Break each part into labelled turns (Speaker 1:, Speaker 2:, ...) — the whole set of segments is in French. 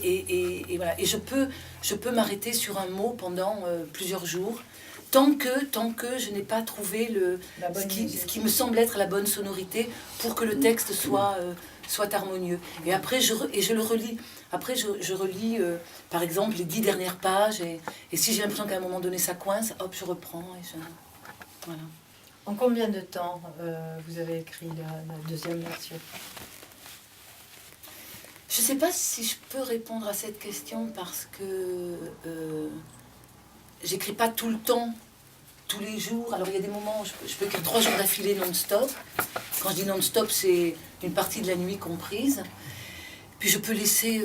Speaker 1: Et voilà. Et je peux m'arrêter sur un mot pendant plusieurs jours, tant que je n'ai pas trouvé ce qui me semble être la bonne sonorité pour que le texte soit harmonieux. Et après, je le relis. Après, je relis, par exemple, les 10 dernières pages. Et si j'ai l'impression qu'à un moment donné, ça coince, hop, je reprends. Voilà.
Speaker 2: En combien de temps vous avez écrit la deuxième version ?
Speaker 1: Je ne sais pas si je peux répondre à cette question parce que j'écris pas tout le temps, tous les jours. Alors il y a des moments où je peux écrire 3 jours d'affilée non-stop. Quand je dis non-stop, c'est une partie de la nuit comprise. Puis je peux laisser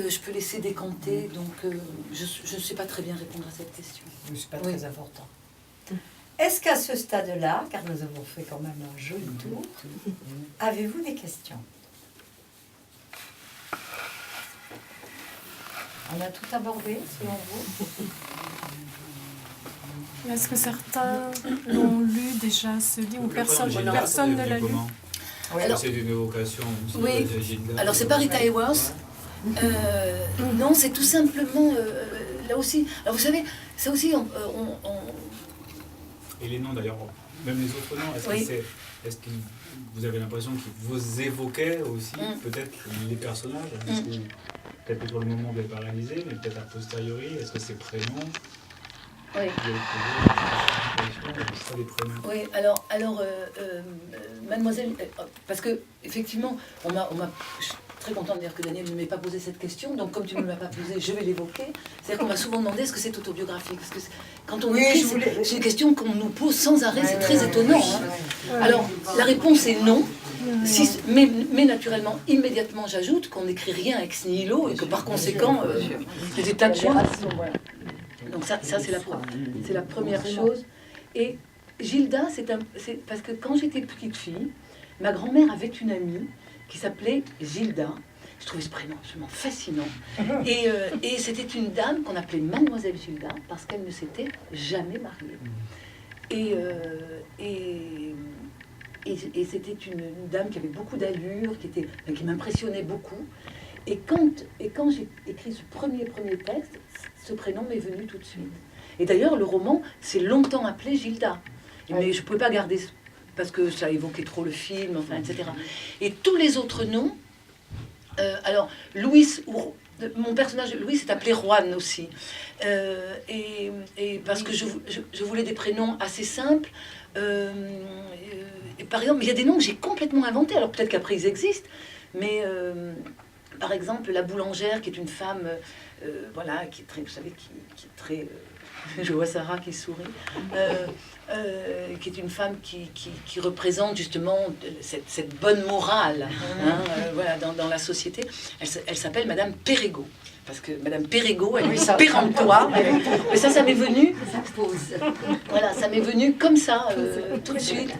Speaker 1: décanter. Donc je ne sais pas très bien répondre à cette question.
Speaker 2: C'est pas très important. Est-ce qu'à ce stade-là, car nous avons fait quand même un joli tour, avez-vous des questions ? On a tout abordé, selon vous ?
Speaker 3: Est-ce que certains l'ont lu déjà, ce livre, ou personne ne l'a lu ?
Speaker 4: Alors, c'est une évocation.
Speaker 1: Oui, alors c'est pas Rita Hayworth. Non, c'est tout simplement, là aussi, alors vous savez, ça aussi,
Speaker 4: Et les noms d'ailleurs, même les autres noms, est-ce que vous avez l'impression qu'ils vous évoquaient aussi, peut-être les personnages peut-être que pour le moment vous n'avez pas réalisé, mais peut-être a posteriori, est-ce que ces prénoms...
Speaker 1: Oui. Oui, alors mademoiselle, parce que effectivement, je suis très contente de dire que Daniel ne m'ait pas posé cette question, donc comme tu ne me l'as pas posée, je vais l'évoquer. C'est-à-dire qu'on m'a souvent demandé est-ce que c'est autobiographique, parce que quand on écrit, c'est une question qu'on nous pose sans arrêt, c'est très étonnant. Hein. Alors, la réponse est non. Mais naturellement, immédiatement, j'ajoute qu'on n'écrit rien ex nihilo et que par conséquent, il y a des tas de choses. Donc ça c'est la première chose. Et Gilda, c'est parce que quand j'étais petite fille, ma grand-mère avait une amie qui s'appelait Gilda. Je trouvais ce prénom absolument fascinant. Et c'était une dame qu'on appelait Mademoiselle Gilda parce qu'elle ne s'était jamais mariée. Et c'était une dame qui avait beaucoup d'allure, qui m'impressionnait beaucoup. Et quand j'ai écrit ce premier texte, ce prénom m'est venu tout de suite. Et d'ailleurs, le roman s'est longtemps appelé Gilda. Mais je ne pouvais pas garder, parce que ça évoquait trop le film, enfin, etc. Et tous les autres noms... alors, mon personnage, Louis, s'est appelé Juan aussi. Et parce que je voulais des prénoms assez simples. Et par exemple, il y a des noms que j'ai complètement inventés. Alors peut-être qu'après, ils existent. Mais... par exemple, la boulangère, qui est une femme, voilà, qui est très, vous savez, qui est très... je vois Sarah qui sourit. Qui est une femme qui représente justement cette bonne morale, hein, voilà, dans la société. Elle s'appelle Madame Perregaux. Parce que Madame Perregaux, elle est péremptoire. Mais ça m'est venu. Voilà, ça m'est venu comme ça, tout de suite.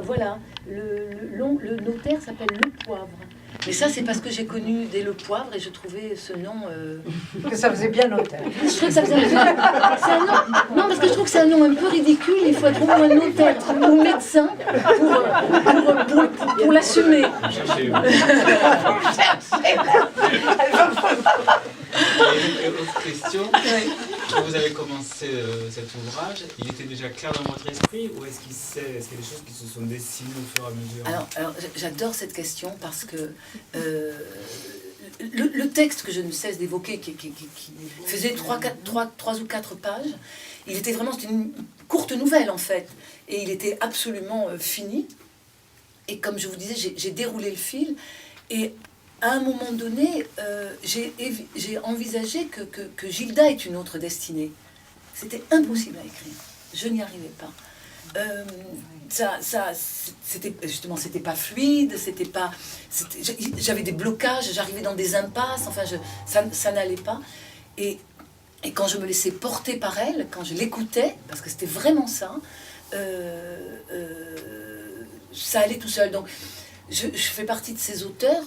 Speaker 1: Voilà, le notaire s'appelle Le Poivre. Mais ça, c'est parce que j'ai connu des Le Poivre et je trouvais ce nom...
Speaker 2: Que ça faisait bien notaire.
Speaker 1: Je trouve que ça faisait bien. Non, parce que je trouve que c'est un nom un peu ridicule. Il faut être au moins notaire ou médecin pour l'assumer.
Speaker 4: Et autre question, quand vous avez commencé cet ouvrage, il était déjà clair dans votre esprit ou est-ce qu'il y a des choses qui se sont dessinées au fur et à mesure?
Speaker 1: Alors j'adore cette question parce que le texte que je ne cesse d'évoquer, qui faisait 3 ou 4 pages, il était vraiment, c'était une courte nouvelle en fait, et il était absolument fini. Et comme je vous disais, j'ai déroulé le fil, et à un moment donné, j'ai envisagé que Gilda ait une autre destinée. C'était impossible à écrire. Je n'y arrivais pas. C'était pas fluide, j'avais des blocages, j'arrivais dans des impasses, enfin, ça n'allait pas. Et quand je me laissais porter par elle, quand je l'écoutais, parce que c'était vraiment ça, ça allait tout seul. Donc, je fais partie de ces auteurs,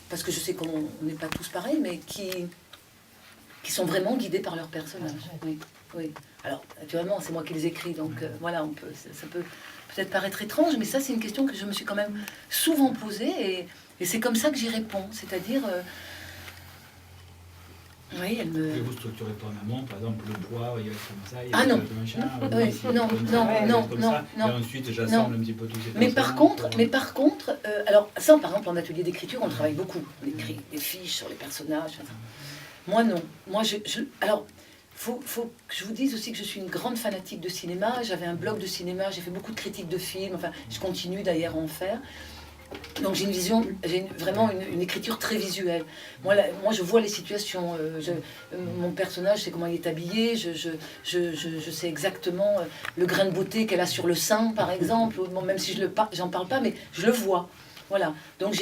Speaker 1: parce que je sais qu'on n'est pas tous pareils, mais qui sont vraiment guidés par leurs personnages. Oui. Alors, naturellement, c'est moi qui les écris, donc voilà, ça peut peut-être paraître étrange, mais ça, c'est une question que je me suis quand même souvent posée, et c'est comme ça que j'y réponds. C'est-à-dire, Oui, elle me...
Speaker 4: Pouvez-vous structurer ton amont, par exemple, le bois, il y a comme ça, il y a
Speaker 1: Ah non.
Speaker 4: machin,
Speaker 1: Oui,
Speaker 4: ici,
Speaker 1: non,
Speaker 4: comme
Speaker 1: non,
Speaker 4: ça,
Speaker 1: non,
Speaker 4: comme
Speaker 1: non,
Speaker 4: ça,
Speaker 1: non.
Speaker 4: Et ensuite, j'assemble un petit peu tous ces
Speaker 1: Mais par
Speaker 4: personnages
Speaker 1: contre, alors ça, par exemple, en atelier d'écriture, on travaille beaucoup. On écrit des fiches sur les personnages. Enfin, moi, non. Moi, alors, faut que je vous dise aussi que je suis une grande fanatique de cinéma. J'avais un blog de cinéma, j'ai fait beaucoup de critiques de films. Enfin, je continue d'ailleurs à en faire. Donc j'ai une vision, vraiment une écriture très visuelle. Moi, je vois les situations. Mon personnage, c'est comment il est habillé. Je sais exactement le grain de beauté qu'elle a sur le sein, par exemple. Bon, même si j'en parle pas, mais je le vois. Voilà. Donc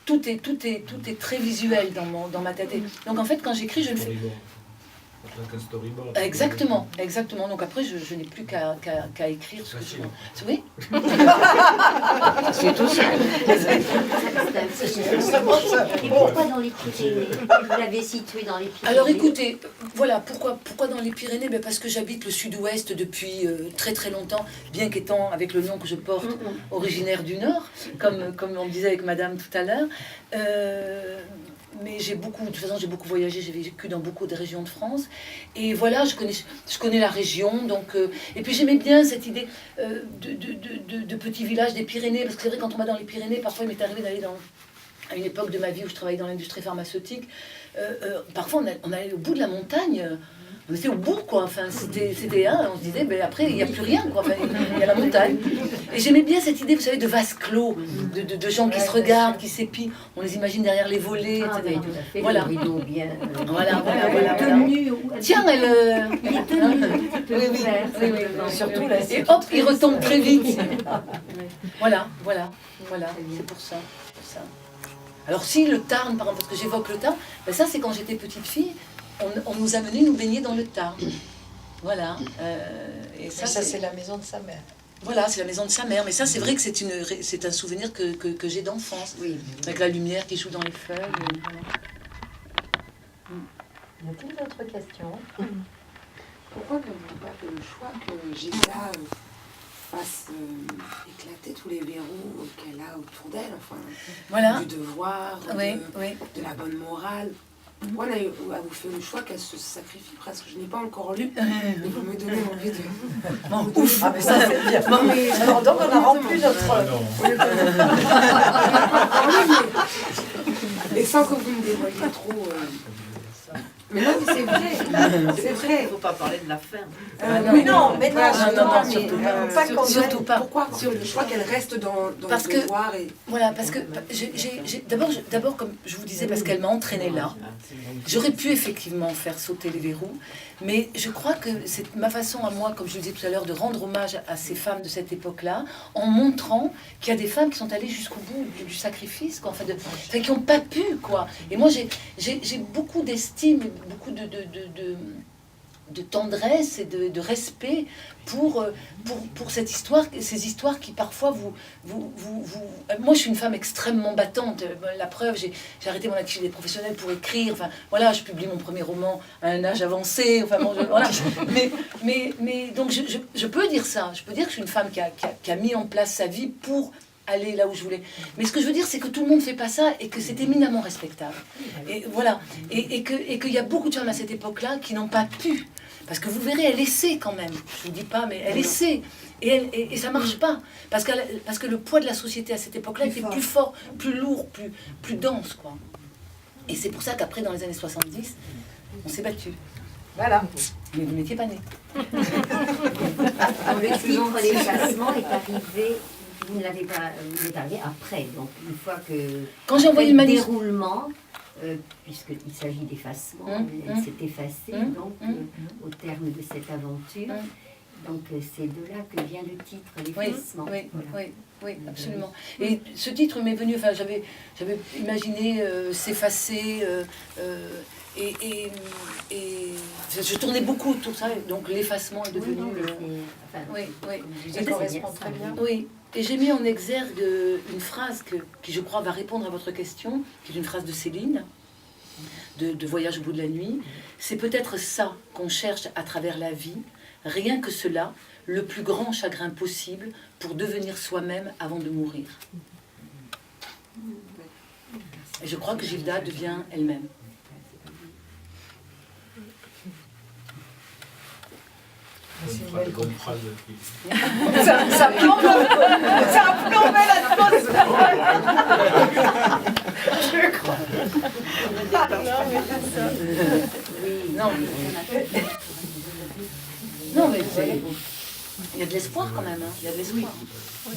Speaker 1: tout est très visuel dans ma tête. Et donc en fait, quand j'écris, je ne fais... Exactement. Donc après, je n'ai plus qu'à écrire ce que je veux. Oui. C'est tout ça.
Speaker 5: Et pourquoi dans les Pyrénées? Vous l'avez situé dans les Pyrénées?
Speaker 1: Alors écoutez, voilà, pourquoi dans les Pyrénées? Parce que j'habite le sud-ouest depuis très très longtemps, bien qu'étant, avec le nom que je porte, originaire du Nord, comme on disait avec madame tout à l'heure. Mais de toute façon, j'ai beaucoup voyagé, j'ai vécu dans beaucoup de régions de France. Et voilà, je connais la région. Donc, et puis j'aimais bien cette idée de petit village des Pyrénées. Parce que c'est vrai, quand on va dans les Pyrénées, parfois il m'est arrivé d'aller à une époque de ma vie où je travaillais dans l'industrie pharmaceutique. Parfois, on allait au bout de la montagne. On était au bout, quoi. Enfin, c'était on se disait, ben après, il n'y a plus rien, quoi. Enfin, il y a la montagne. Et j'aimais bien cette idée, vous savez, de vase clos, de gens qui se regardent, qui s'épient. On les imagine derrière les volets, etc.
Speaker 5: Oui, tout à fait.
Speaker 1: Voilà.
Speaker 5: Le rideau bien.
Speaker 1: Voilà. Tiens,
Speaker 5: il est tenu un petit peu
Speaker 1: oui,
Speaker 5: ouvert.
Speaker 1: oui.
Speaker 2: Surtout là.
Speaker 1: Et hop, il retombe très vite. Voilà. C'est pour ça. Alors si le Tarn, par exemple, parce que j'évoque le Tarn, ben ça c'est quand j'étais petite fille. On nous a menés nous baigner dans le Tarn. Voilà. Et
Speaker 2: Ça, c'est la maison de sa mère.
Speaker 1: Voilà, c'est la maison de sa mère. Mais ça, c'est vrai que c'est un souvenir que j'ai d'enfance.
Speaker 5: Oui.
Speaker 1: Avec la lumière qui joue dans les feuilles.
Speaker 2: Y a-t-il d'autres questions?
Speaker 6: Pourquoi ne voulez pas que le choix que Gisela fasse éclater tous les verrous qu'elle a autour d'elle, enfin,
Speaker 1: Voilà.
Speaker 6: du devoir, de la bonne morale? Pourquoi avez-vous fait le choix qu'elle se sacrifie presque? Je n'ai pas encore lu, et vous me donnez envie de...
Speaker 1: Bon, ouf.
Speaker 2: Ah mais ça c'est bien. Alors donc on a rempli notre...
Speaker 6: Et sans que vous me dévoiliez trop... Mais non, mais c'est vrai, c'est vrai.
Speaker 7: Il ne faut pas parler de la fin.
Speaker 2: mais non,
Speaker 1: Surtout pas.
Speaker 6: Pourquoi le choix qu'elle reste dans
Speaker 1: Parce
Speaker 6: le
Speaker 1: que-
Speaker 6: devoir et...
Speaker 1: Voilà, parce que d'abord, comme je vous disais, parce qu'elle m'a entraînée là. J'aurais pu effectivement faire sauter les verrous, mais je crois que c'est ma façon à moi, comme je vous disais tout à l'heure, de rendre hommage à ces femmes de cette époque-là, en montrant qu'il y a des femmes qui sont allées jusqu'au bout du sacrifice, quoi, enfin, qui n'ont pas pu, quoi. Et moi, j'ai beaucoup d'estime, beaucoup de tendresse et de respect pour cette histoire, ces histoires qui parfois Moi, je suis une femme extrêmement battante. La preuve, j'ai arrêté mon activité professionnelle pour écrire. Enfin, voilà, je publie mon premier roman à un âge avancé. Enfin, bon, voilà. Mais donc, je peux dire ça. Je peux dire que je suis une femme qui a mis en place sa vie pour aller là où je voulais. Mais ce que je veux dire, c'est que tout le monde ne fait pas ça et que c'est éminemment respectable. Et voilà. Et qu'il y a beaucoup de femmes à cette époque-là qui n'ont pas pu. Parce que vous verrez, elle essaie quand même. Je ne vous dis pas, mais elle essaie. Et ça ne marche pas. Parce que le poids de la société à cette époque-là était plus fort, plus lourd, plus dense, quoi. Et c'est pour ça qu'après, dans les années 70, on s'est battu.
Speaker 2: Voilà.
Speaker 1: Mais vous n'étiez pas nés.
Speaker 5: Le titre L'effacement est arrivé... Vous n'avez pas, vous êtes arrivé après, donc une fois que...
Speaker 1: Quand j'ai envoyé le manuscrit...
Speaker 5: déroulement, puisqu'il s'agit d'effacement, elle s'est effacée, donc, au terme de cette aventure. Donc c'est de là que vient le titre, L'effacement.
Speaker 1: Oui, absolument. Et ce titre m'est venu, enfin, j'avais imaginé s'effacer, et je tournais beaucoup tout ça, donc l'effacement est devenu...
Speaker 2: Ça correspond très bien.
Speaker 1: Oui, et j'ai mis en exergue une phrase qui, je crois, va répondre à votre question, qui est une phrase de Céline, de Voyage au bout de la nuit. C'est peut-être ça qu'on cherche à travers la vie, rien que cela, le plus grand chagrin possible pour devenir soi-même avant de mourir. Et je crois que Gilda devient elle-même.
Speaker 4: Enfin, de bonnes phrases qui...
Speaker 2: Ça a plombé l'atmosphère. Je crois.
Speaker 1: Non, mais il y a de l'espoir quand même. Hein. Il y a de l'espoir.
Speaker 2: Oui,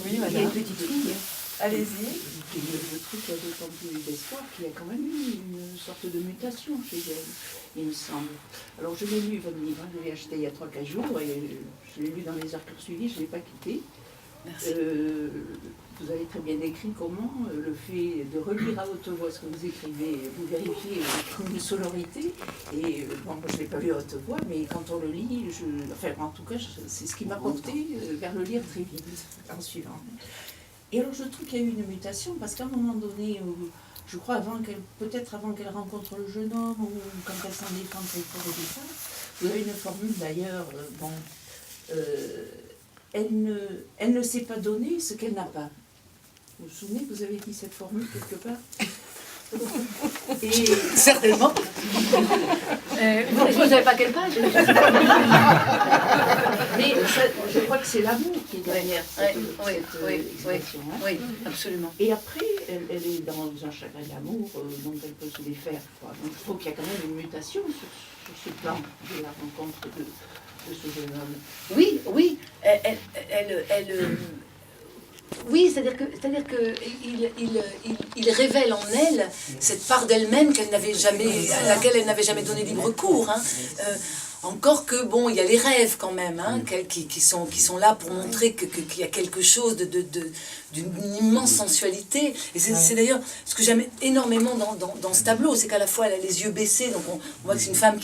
Speaker 5: Il y a
Speaker 2: voilà.
Speaker 5: une petite fille.
Speaker 2: Allez-y.
Speaker 7: Je trouve qu'il y a d'autant plus d'espoir qu'il y a quand même eu une sorte de mutation chez elle, il me semble. Alors je l'ai lu, votre livre, je l'ai acheté il y a 3-4 jours, et je l'ai lu dans les heures qui ont suivi, je ne l'ai pas quitté.
Speaker 1: Merci.
Speaker 7: Vous avez très bien décrit comment le fait de relire à haute voix ce que vous écrivez, vous vérifiez une sonorité. Et bon, moi je ne l'ai pas lu à haute voix, mais quand on le lit, en tout cas, c'est ce qui m'a porté vers le lire très vite, en suivant. Et alors je trouve qu'il y a eu une mutation, parce qu'à un moment donné, je crois peut-être avant qu'elle rencontre le jeune homme, ou quand elle s'en défend très fort et tout ça, vous avez une formule d'ailleurs, elle ne sait pas donner ce qu'elle n'a pas. Vous vous souvenez que vous avez dit cette formule quelque part? Et...
Speaker 1: Certainement. Vous ne savez pas quelle page?
Speaker 7: Mais je crois que c'est l'amour qui est derrière cette expression. Hein.
Speaker 1: Oui, absolument.
Speaker 7: Et après, elle est dans un chagrin d'amour dont elle peut se défaire. Quoi. Donc je trouve qu'il y a quand même une mutation sur ce plan de la rencontre de ce jeune homme.
Speaker 1: Oui, oui. Oui, c'est-à-dire que il révèle en elle cette part d'elle-même à laquelle elle n'avait jamais donné libre cours. Hein. Encore que, bon, il y a les rêves quand même, hein, qui sont là pour montrer qu'il y a quelque chose d'une immense sensualité. Et c'est d'ailleurs ce que j'aime énormément dans ce tableau, c'est qu'à la fois elle a les yeux baissés, donc on voit que c'est une femme